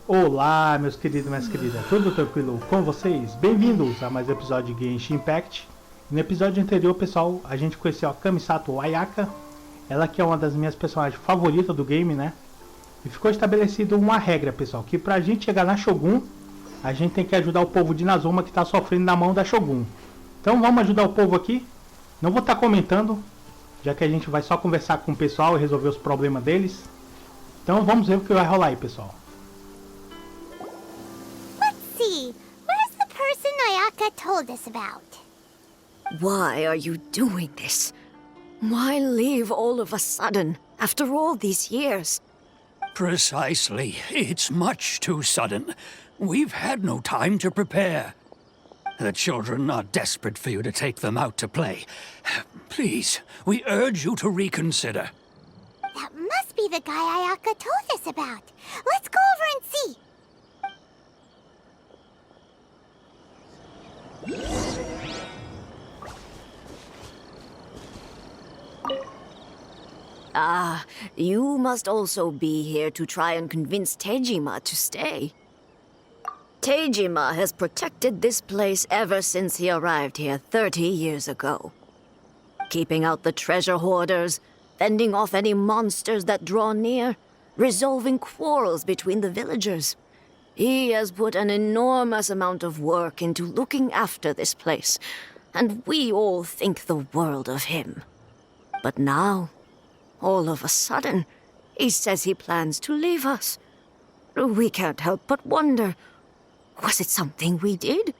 Olá, meus queridos e minhas queridas, tudo tranquilo com vocês? Bem-vindos a mais um episódio de Genshin Impact. No episódio anterior, pessoal, a gente conheceu a Kamisato Ayaka, ela que é uma das minhas personagens favoritas do game, né? E ficou estabelecido uma regra, pessoal, que pra gente chegar na Shogun, a gente tem que ajudar o povo de Inazuma que tá sofrendo na mão da Shogun. Então vamos ajudar o povo aqui. Não vou estar comentando, já que a gente vai só conversar com o pessoal e resolver os problemas deles. Então vamos ver o que vai rolar aí, pessoal. Where's the person Ayaka told us about? Why are you doing this? Why leave all of a sudden, after all these years? Precisely. It's much too sudden. We've had no time to prepare. The children are desperate for you to take them out to play. Please, we urge you to reconsider. That must be the guy Ayaka told us about. Let's go over and see. Ah, you must also be here to try and convince Tejima to stay. Tejima has protected this place ever since he arrived here 30 years ago. Keeping out the treasure hoarders, fending off any monsters that draw near, resolving quarrels between the villagers. He has put an enormous amount of work into looking after this place, and we all think the world of him. But now, all of a sudden, he says he plans to leave us. We can't help but wonder, was it something we did?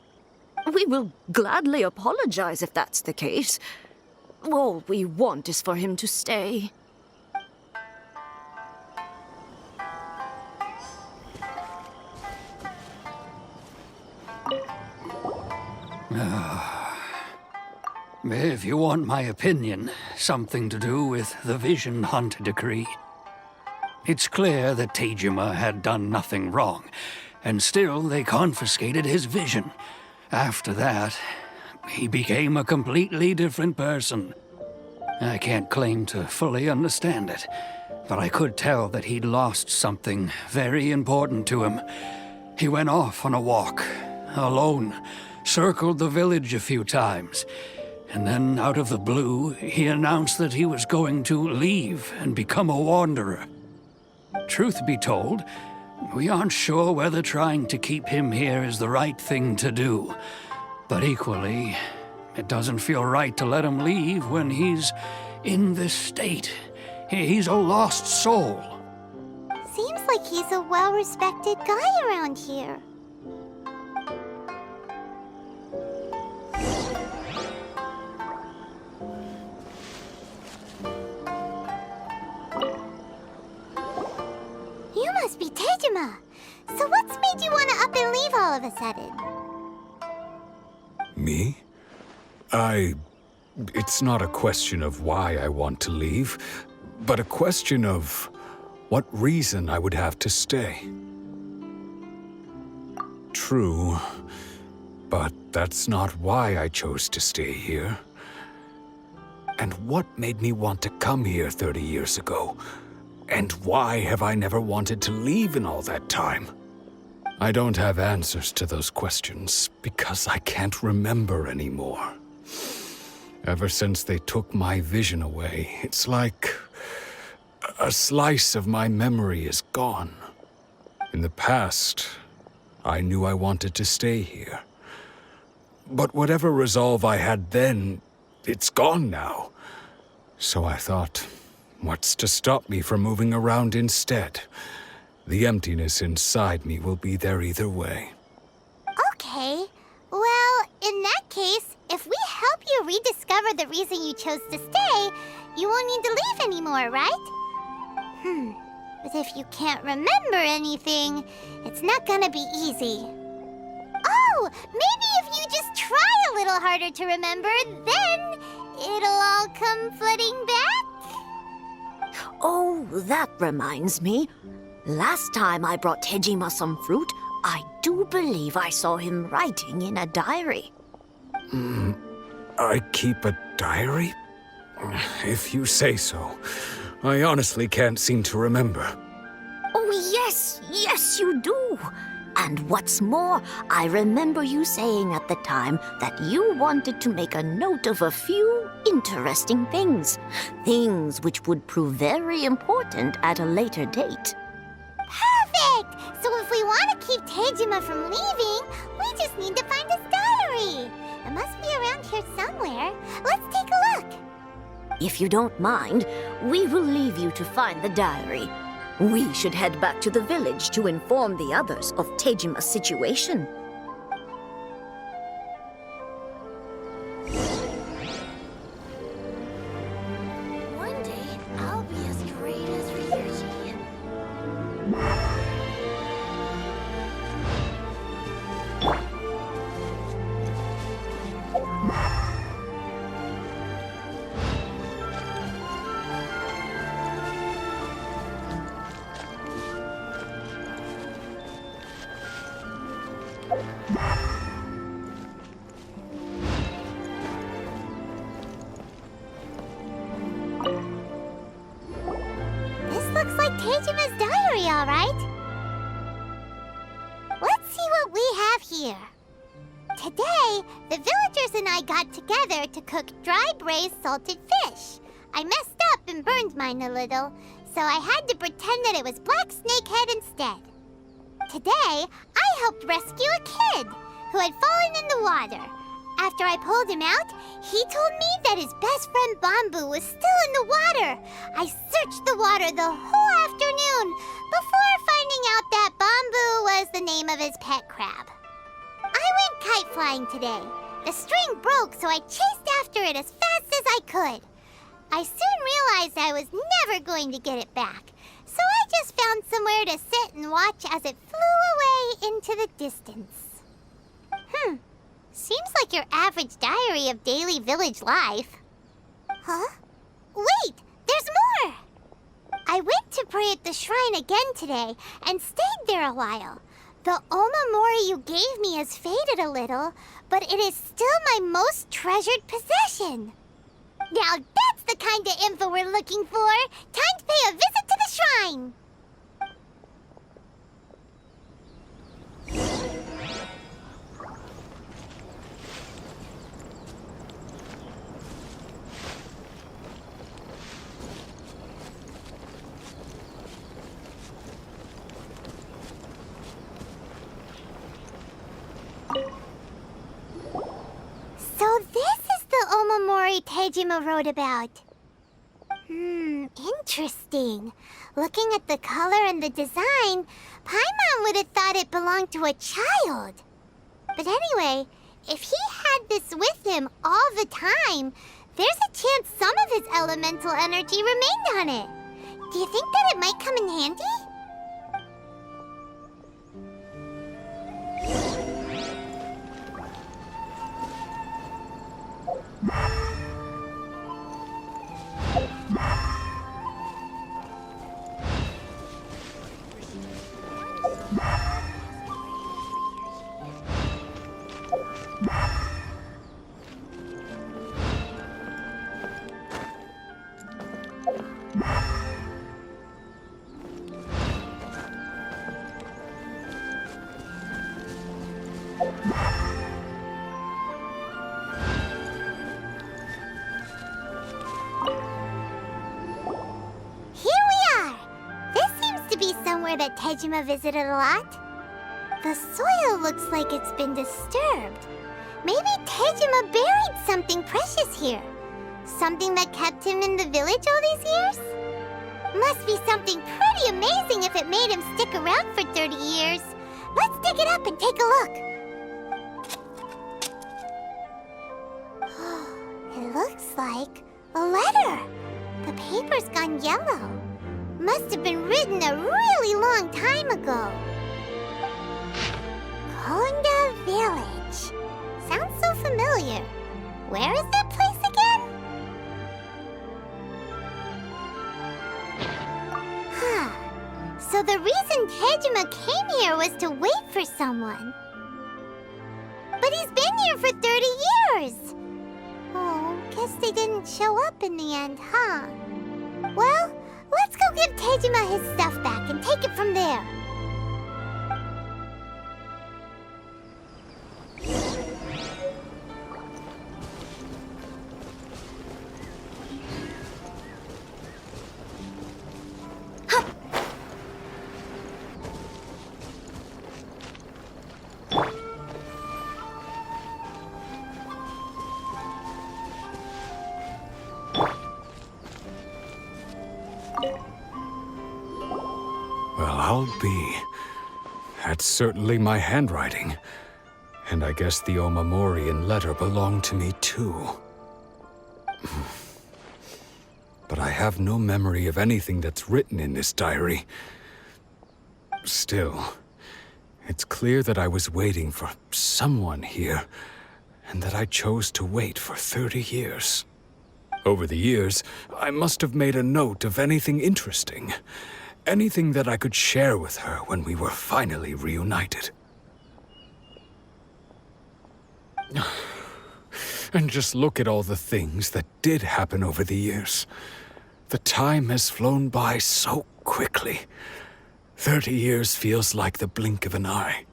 We will gladly apologize if that's the case. All we want is for him to stay. If you want my opinion, something to do with the Vision Hunt decree. It's clear that Tejima had done nothing wrong, and still they confiscated his vision. After that, he became a completely different person. I can't claim to fully understand it, but I could tell that he'd lost something very important to him. He went off on a walk, alone, circled the village a few times, and then out of the blue, he announced that he was going to leave and become a wanderer. Truth be told, we aren't sure whether trying to keep him here is the right thing to do. But equally, it doesn't feel right to let him leave when he's in this state. He's a lost soul. Seems like he's a well-respected guy around here. You must be Tejima. So what's made you want to up and leave all of a sudden? Me? It's not a question of why I want to leave, but a question of what reason I would have to stay. True, but that's not why I chose to stay here. And what made me want to come here 30 years ago? And why have I never wanted to leave in all that time? I don't have answers to those questions because I can't remember anymore. Ever since they took my vision away, it's like a slice of my memory is gone. In the past, I knew I wanted to stay here. But whatever resolve I had then, it's gone now. So I thought, what's to stop me from moving around instead? The emptiness inside me will be there either way. Okay. Well, in that case, if we help you rediscover the reason you chose to stay, you won't need to leave anymore, right? But if you can't remember anything, it's not gonna be easy. Oh, maybe if you just try a little harder to remember, then it'll all come flooding back? Oh, that reminds me. Last time I brought Tejima some fruit, I do believe I saw him writing in a diary. I keep a diary? If you say so. I honestly can't seem to remember. Oh, yes, yes, you do. And what's more, I remember you saying at the time that you wanted to make a note of a few interesting things. Things which would prove very important at a later date. Perfect! So if we want to keep Tejima from leaving, we just need to find his diary. It must be around here somewhere. Let's take a look. If you don't mind, we will leave you to find the diary. We should head back to the village to inform the others of Tejima's situation. One day, I'll be as great as Ryuji. This looks like Tejima's diary, all right. Let's see what we have here. Today, the villagers and I got together to cook dry braised salted fish. I messed up and burned mine a little, so I had to pretend that it was black snakehead instead. Today, I helped rescue a kid who had fallen in the water. After I pulled him out, he told me that his best friend Bamboo was still in the water. I searched the water the whole afternoon before finding out that Bamboo was the name of his pet crab. I went kite flying today. The string broke, so I chased after it as fast as I could. I soon realized I was never going to get it back, so I just found somewhere to sit and watch as it flew away into the distance. Seems like your average diary of daily village life. Huh? Wait, there's more! I went to pray at the shrine again today and stayed there a while. The omamori you gave me has faded a little, but it is still my most treasured possession. Now that's the kind of info we're looking for. Time to pay a visit to the shrine. So this is the omamori Tejima wrote about. Interesting. Looking at the color and the design, Paimon would have thought it belonged to a child. But anyway, if he had this with him all the time, there's a chance some of his elemental energy remained on it. Do you think that it might come in handy? That Tejima visited a lot. The soil looks like it's been disturbed. Maybe Tejima buried something precious here. Something that kept him in the village all these years? Must be something pretty amazing if it made him stick around for 30 years. Let's dig it up and take a look. It looks like a letter. The paper's gone yellow. Must have been written a really long time ago. Konda Village. Sounds so familiar. Where is that place again? So the reason Tejima came here was to wait for someone. But he's been here for 30 years. Oh, guess they didn't show up in the end, huh? Well, let's go I'll give Tejima his stuff back and take it from there. Well, I'll be. That's certainly my handwriting. And I guess the Omamorian letter belonged to me too. But I have no memory of anything that's written in this diary. Still, it's clear that I was waiting for someone here, and that I chose to wait for 30 years. Over the years, I must have made a note of anything interesting. Anything that I could share with her when we were finally reunited. And just look at all the things that did happen over the years. The time has flown by so quickly. 30 years feels like the blink of an eye.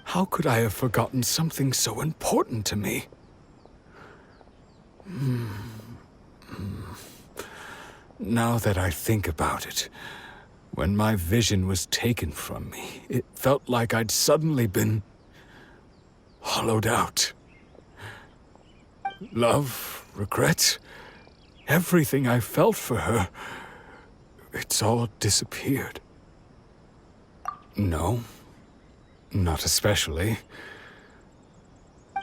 How could I have forgotten something so important to me? Now that I think about it, when my vision was taken from me, it felt like I'd suddenly been hollowed out. Love, regret, everything I felt for her, it's all disappeared. No, not especially.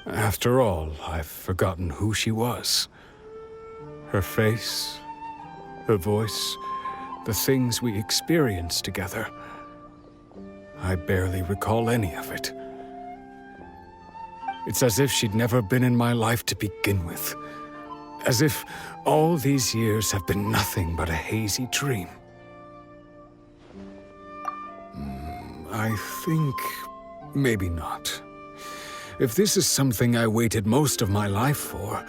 After all, I've forgotten who she was. Her face, her voice, the things we experienced together. I barely recall any of it. It's as if she'd never been in my life to begin with. As if all these years have been nothing but a hazy dream. I think maybe not. If this is something I waited most of my life for,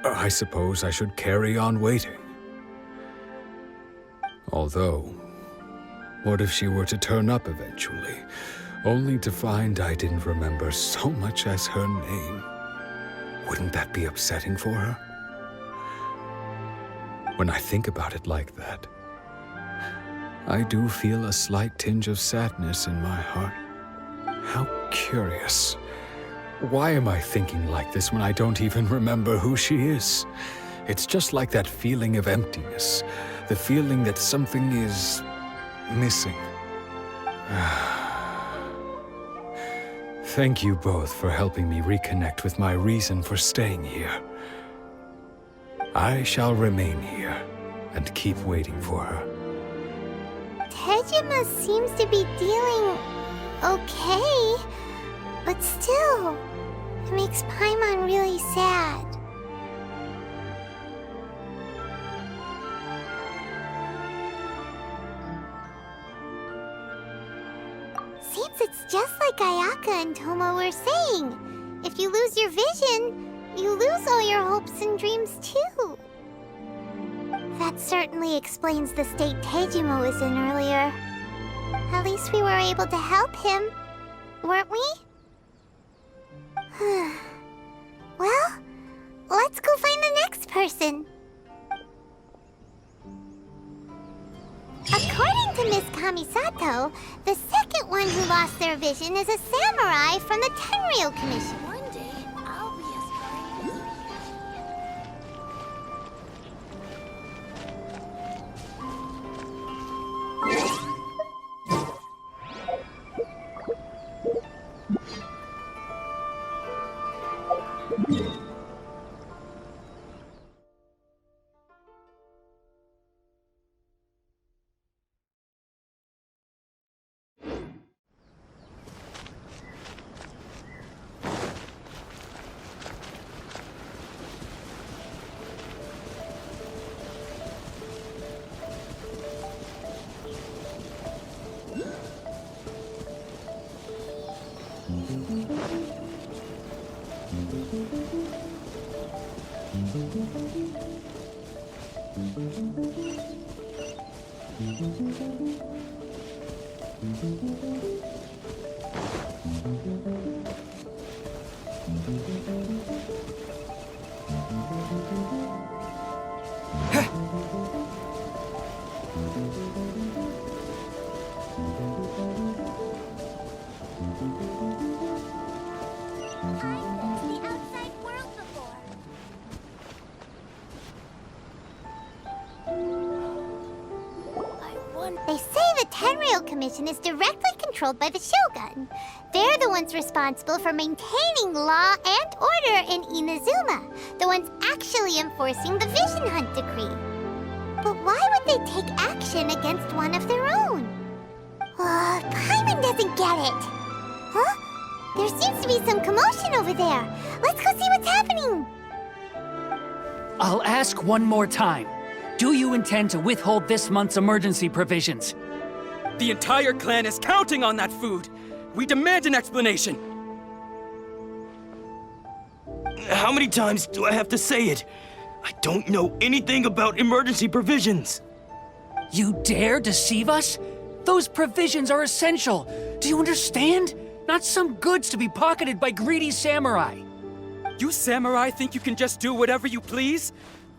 I suppose I should carry on waiting. Although, what if she were to turn up eventually, only to find I didn't remember so much as her name? Wouldn't that be upsetting for her? When I think about it like that, I do feel a slight tinge of sadness in my heart. How curious. Why am I thinking like this when I don't even remember who she is? It's just like that feeling of emptiness, the feeling that something is missing. Thank you both for helping me reconnect with my reason for staying here. I shall remain here and keep waiting for her. Tejima seems to be dealing okay, but still, it makes Paimon really sad. Seems it's just like Ayaka and Toma were saying. If you lose your vision, you lose all your hopes and dreams too. That certainly explains the state Tejima was in earlier. At least we were able to help him, weren't we? Well, let's go find the next person. According to Miss Kamisato, the second one who lost their vision is a samurai from the Tenryou Commission. One day, I'll be as brave as The outside world before. They say the Tenryou Commission is directly controlled by the Shogun. They're the ones responsible for maintaining law and order in Inazuma, the ones actually enforcing the Vision Hunt Decree. But why would they take action against one of their own? Paimon doesn't get it. Huh? There seems to be some commotion over there. Let's go see what's happening. I'll ask one more time. Do you intend to withhold this month's emergency provisions? The entire clan is counting on that food! We demand an explanation! How many times do I have to say it? I don't know anything about emergency provisions! You dare deceive us? Those provisions are essential. Do you understand? Not some goods to be pocketed by greedy samurai. You samurai think you can just do whatever you please?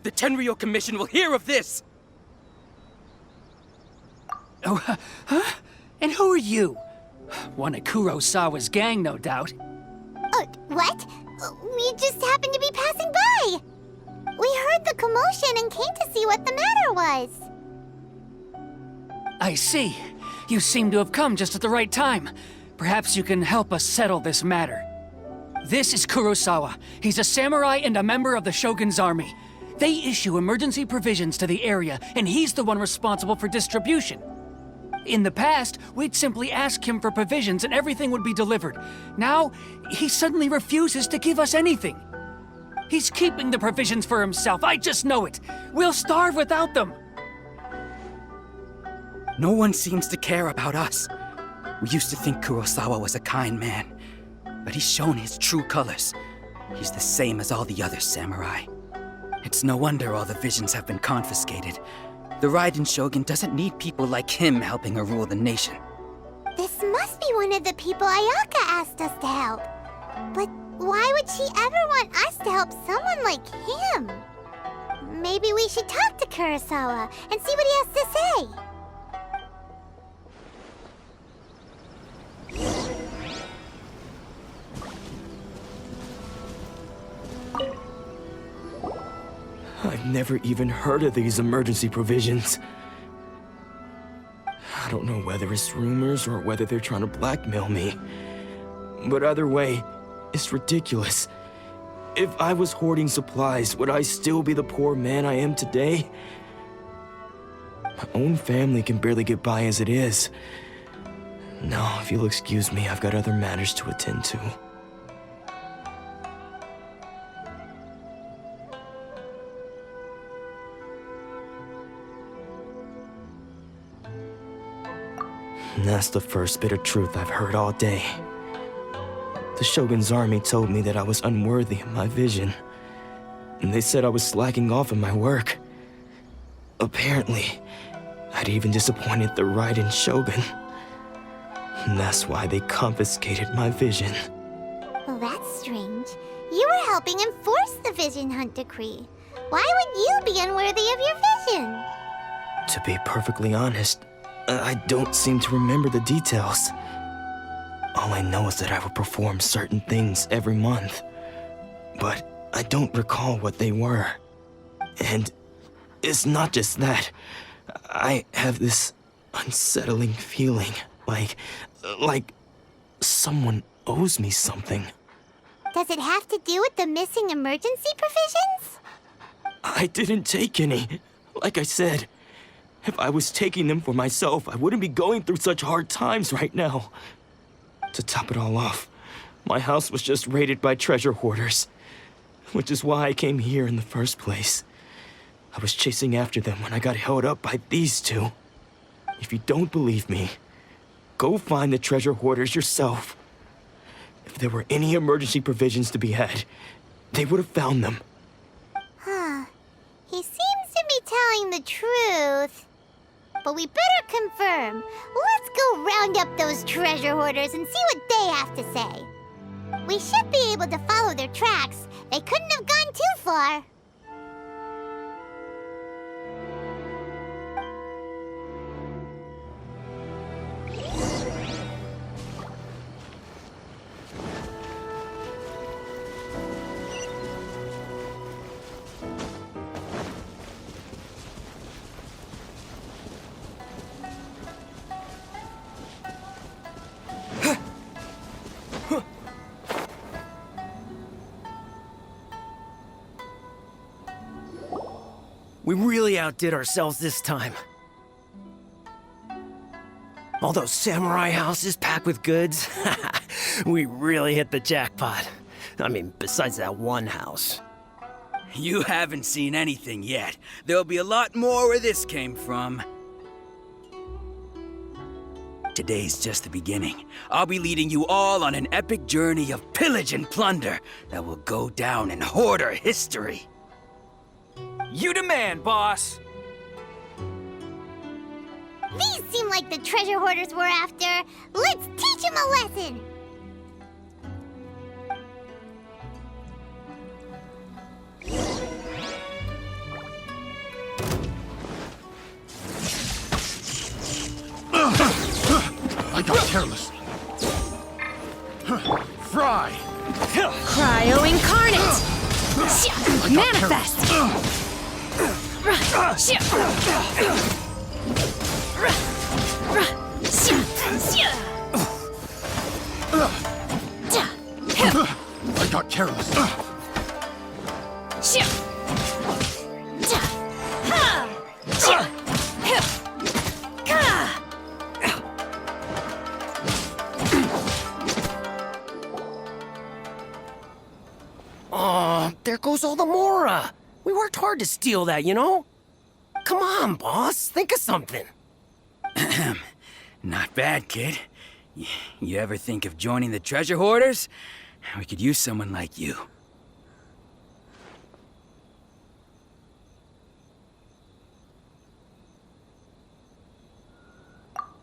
The Tenryou Commission will hear of this! Oh, huh? And who are you? One of Kurosawa's gang, no doubt. What? We just happened to be passing by. We heard the commotion and came to see what the matter was. I see. You seem to have come just at the right time. Perhaps you can help us settle this matter. This is Kurosawa. He's a samurai and a member of the Shogun's army. They issue emergency provisions to the area, and he's the one responsible for distribution. In the past, we'd simply ask him for provisions and everything would be delivered. Now, he suddenly refuses to give us anything. He's keeping the provisions for himself, I just know it. We'll starve without them. No one seems to care about us. We used to think Kurosawa was a kind man, but he's shown his true colors. He's the same as all the other samurai. It's no wonder all the visions have been confiscated. The Raiden Shogun doesn't need people like him helping her rule the nation. This must be one of the people Ayaka asked us to help. But why would she ever want us to help someone like him? Maybe we should talk to Kurosawa and see what he has to say. I've never even heard of these emergency provisions. I don't know whether it's rumors or whether they're trying to blackmail me. But either way, it's ridiculous. If I was hoarding supplies, would I still be the poor man I am today? My own family can barely get by as it is. No, if you'll excuse me, I've got other matters to attend to. And that's the first bit of truth I've heard all day. The Shogun's army told me that I was unworthy of my vision. And they said I was slacking off in my work. Apparently, I'd even disappointed the Raiden Shogun. And that's why they confiscated my vision. Well, that's strange. You were helping enforce the Vision Hunt Decree. Why would you be unworthy of your vision? To be perfectly honest, I don't seem to remember the details. All I know is that I would perform certain things every month. But I don't recall what they were. And it's not just that. I have this unsettling feeling, like someone owes me something. Does it have to do with the missing emergency provisions? I didn't take any. Like I said, if I was taking them for myself, I wouldn't be going through such hard times right now. To top it all off, my house was just raided by treasure hoarders, which is why I came here in the first place. I was chasing after them when I got held up by these two. If you don't believe me, go find the treasure hoarders yourself. If there were any emergency provisions to be had, they would have found them. Huh. He seems to be telling the truth. But we better confirm. Let's go round up those treasure hoarders and see what they have to say. We should be able to follow their tracks. They couldn't have gone too far. We really outdid ourselves this time. All those samurai houses packed with goods, we really hit the jackpot. I mean, besides that one house. You haven't seen anything yet. There'll be a lot more where this came from. Today's just the beginning. I'll be leading you all on an epic journey of pillage and plunder that will go down in hoarder history. You demand, boss! These seem like the treasure hoarders we're after. Let's teach them a lesson. I got careless. Fry! Cryo incarnate! Manifest! I got careless. There goes all the Mora. We worked hard to steal that, you know? Come on, boss. Think of something. Not bad, kid. You ever think of joining the treasure hoarders? We could use someone like you.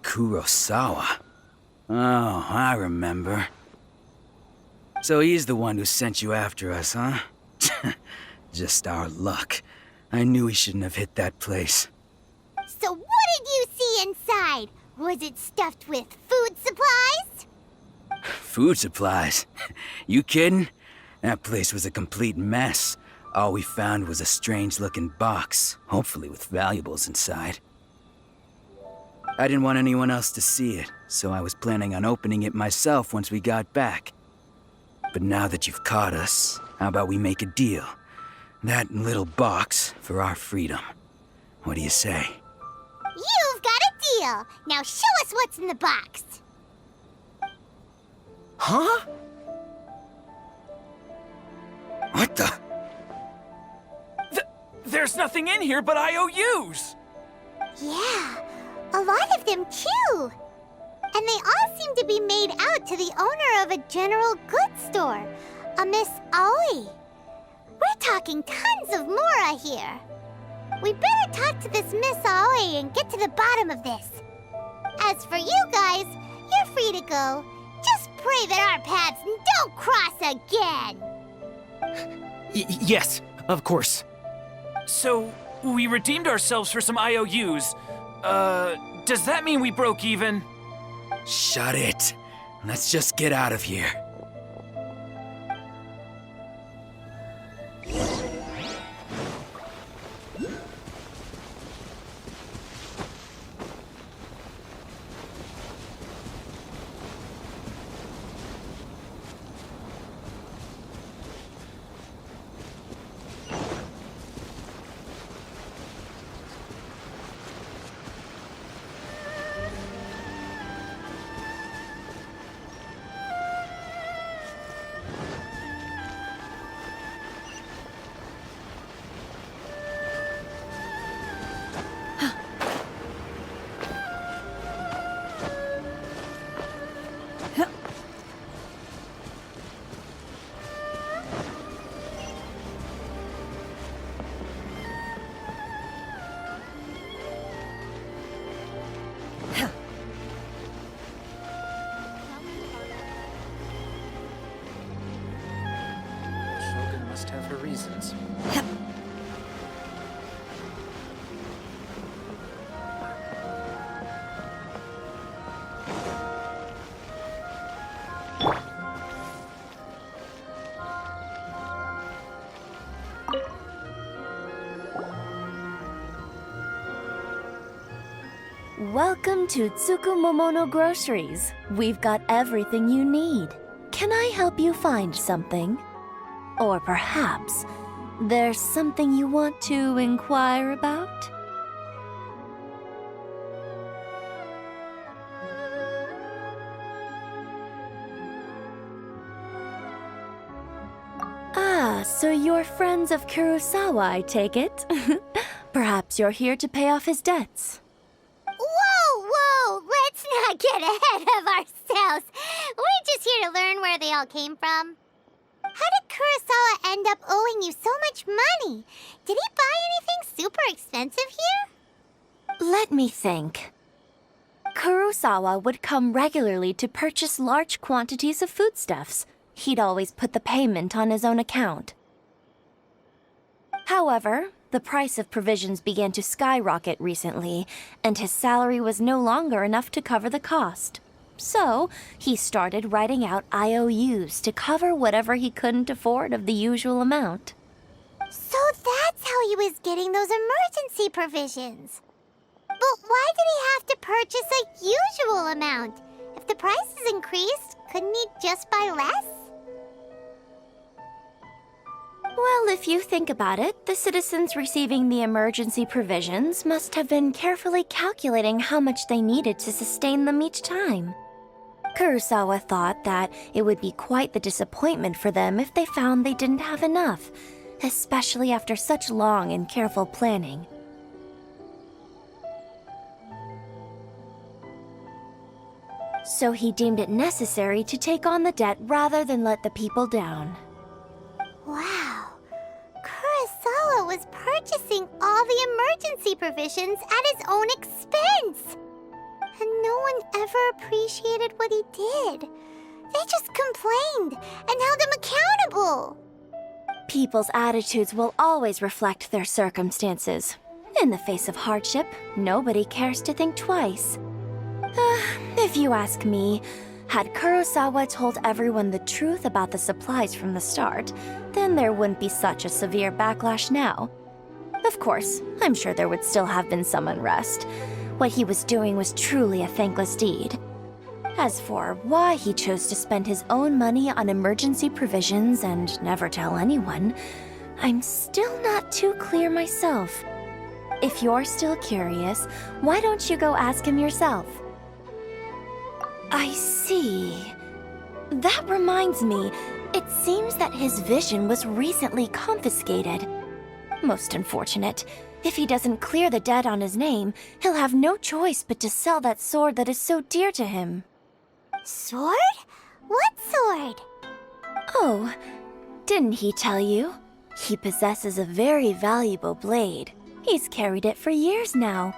Kurosawa. Oh, I remember. So he's the one who sent you after us, huh? Just our luck. I knew he shouldn't have hit that place. So what did you see inside? Was it stuffed with food supplies? Food supplies? You kidding? That place was a complete mess. All we found was a strange-looking box, hopefully with valuables inside. I didn't want anyone else to see it, so I was planning on opening it myself once we got back. But now that you've caught us, how about we make a deal? That little box for our freedom. What do you say? You've got a deal. Now show us what's in the box. Huh? What the? There's nothing in here but IOUs! Yeah, a lot of them too. And they all seem to be made out to the owner of a general goods store, a Miss Aoi. We're talking tons of Mora here. We better talk to this Miss Aoi and get to the bottom of this. As for you guys, you're free to go. Just pray that our paths don't cross again. Yes, of course. So, we redeemed ourselves for some IOUs. Does that mean we broke even? Shut it. Let's just get out of here. must have her reasons. Welcome to Tsukumomono Groceries. We've got everything you need. Can I help you find something? Or perhaps there's something you want to inquire about? Ah, so you're friends of Kurosawa, I take it? Perhaps you're here to pay off his debts. Whoa! Let's not get ahead of ourselves. We're just here to learn where they all came from. How did Kurosawa end up owing you so much money? Did he buy anything super expensive here? Let me think. Kurosawa would come regularly to purchase large quantities of foodstuffs. He'd always put the payment on his own account. However, the price of provisions began to skyrocket recently, and his salary was no longer enough to cover the cost. So, he started writing out IOUs to cover whatever he couldn't afford of the usual amount. So that's how he was getting those emergency provisions. But why did he have to purchase a usual amount? If the prices increased, couldn't he just buy less? Well, if you think about it, the citizens receiving the emergency provisions must have been carefully calculating how much they needed to sustain them each time. Kurosawa thought that it would be quite the disappointment for them if they found they didn't have enough, especially after such long and careful planning. So he deemed it necessary to take on the debt rather than let the people down. Wow. Kurosawa was purchasing all the emergency provisions at his own expense. And no one ever appreciated what he did. They just complained and held him accountable. People's attitudes will always reflect their circumstances. In the face of hardship, nobody cares to think twice. If you ask me, had Kurosawa told everyone the truth about the supplies from the start, then there wouldn't be such a severe backlash now. Of course, I'm sure there would still have been some unrest. What he was doing was truly a thankless deed. As for why he chose to spend his own money on emergency provisions and never tell anyone, I'm still not too clear myself. If you're still curious, why don't you go ask him yourself? I see. That reminds me, it seems that his vision was recently confiscated. Most unfortunate. If he doesn't clear the debt on his name, he'll have no choice but to sell that sword that is so dear to him. Sword? What sword? Oh, didn't he tell you? He possesses a very valuable blade. He's carried it for years now.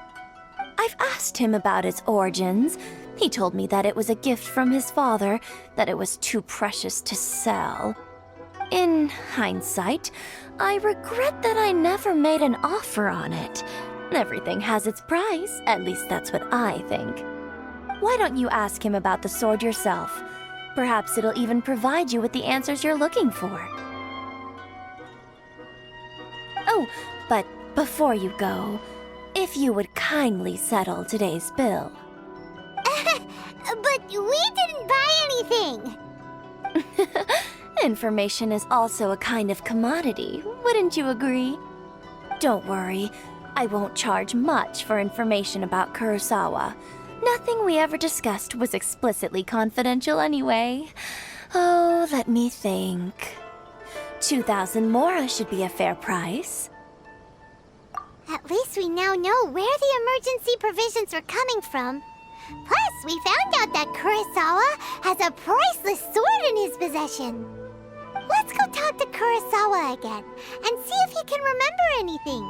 I've asked him about its origins. He told me that it was a gift from his father, that it was too precious to sell. In hindsight, I regret that I never made an offer on it. Everything has its price, at least that's what I think. Why don't you ask him about the sword yourself? Perhaps it'll even provide you with the answers you're looking for. Oh, but before you go, if you would kindly settle today's bill. But we didn't buy anything! Information is also a kind of commodity, wouldn't you agree? Don't worry, I won't charge much for information about Kurosawa. Nothing we ever discussed was explicitly confidential anyway. Oh, let me think. 2,000 mora should be a fair price. At least we now know where the emergency provisions were coming from. Plus, we found out that Kurosawa has a priceless sword in his possession. Let's go talk to Kurosawa again and see if he can remember anything.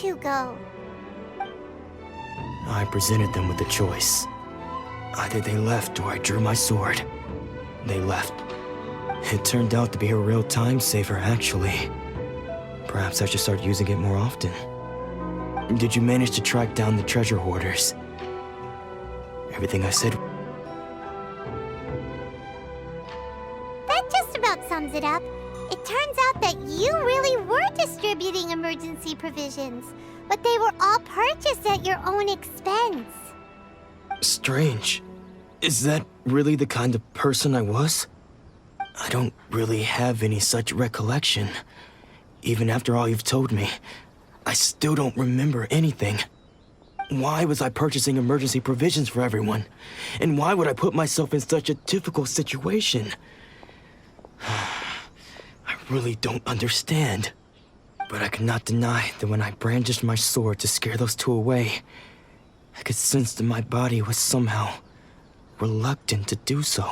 two go? I presented them with a choice. Either they left or I drew my sword. They left. It turned out to be a real time saver, actually. Perhaps I should start using it more often. Did you manage to track down the treasure hoarders? Everything I said... That just about sums it up. It turns out that you really were distributing emergency provisions, but they were all purchased at your own expense. Strange. Is that really the kind of person I was? I don't really have any such recollection. Even after all you've told me, I still don't remember anything. Why was I purchasing emergency provisions for everyone? And why would I put myself in such a difficult situation? I really don't understand. But I cannot deny that when I brandished my sword to scare those two away, I could sense that my body was somehow reluctant to do so.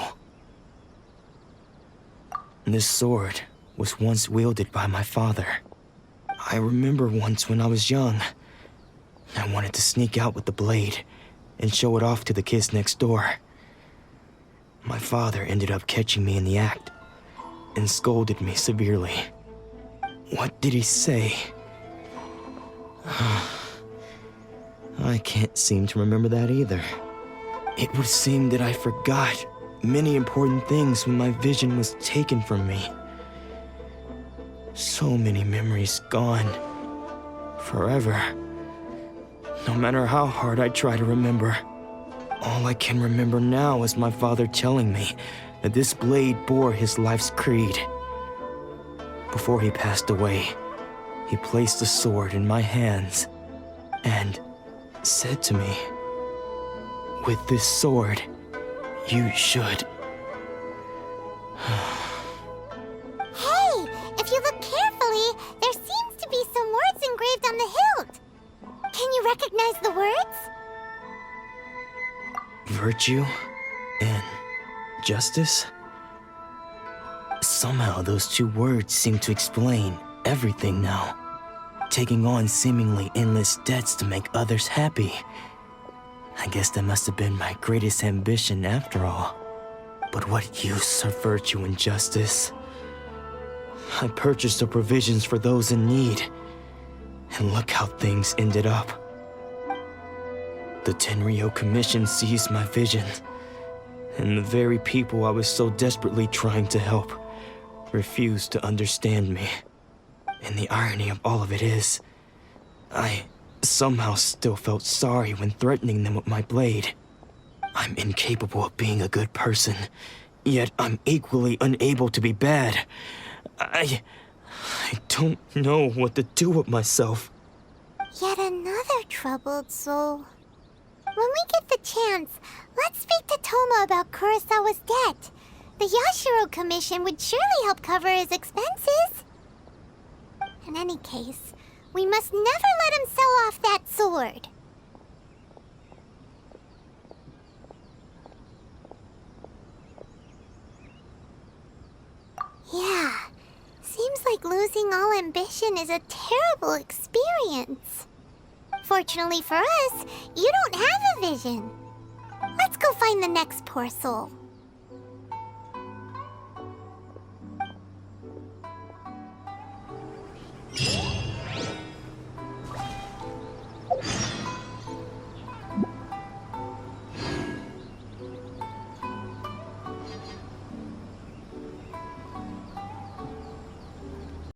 This sword was once wielded by my father. I remember once when I was young, I wanted to sneak out with the blade and show it off to the kids next door. My father ended up catching me in the act and scolded me severely. What did he say? I can't seem to remember that either. It would seem that I forgot many important things when my vision was taken from me. So many memories gone. Forever. No matter how hard I try to remember, all I can remember now is my father telling me that this blade bore his life's creed. Before he passed away, he placed the sword in my hands and said to me, "With this sword, you should..." Hey, if you look carefully, there seems to be some words engraved on the hilt. Can you recognize the words? Virtue and justice? Somehow those two words seem to explain everything now. Taking on seemingly endless debts to make others happy. I guess that must have been my greatest ambition after all. But what use are virtue and justice? I purchased the provisions for those in need, and look how things ended up. The Tenryo Commission seized my vision, and the very people I was so desperately trying to help refused to understand me. And the irony of all of it is, I somehow still felt sorry when threatening them with my blade. I'm incapable of being a good person, yet I'm equally unable to be bad. I don't know what to do with myself. Yet another troubled soul. When we get the chance, let's speak to Toma about Kurosawa's debt. The Yashiro Commission would surely help cover his expenses. In any case, we must never let him sell off that sword. Yeah, seems like losing all ambition is a terrible experience. Fortunately for us, you don't have a vision. Let's go find the next poor soul.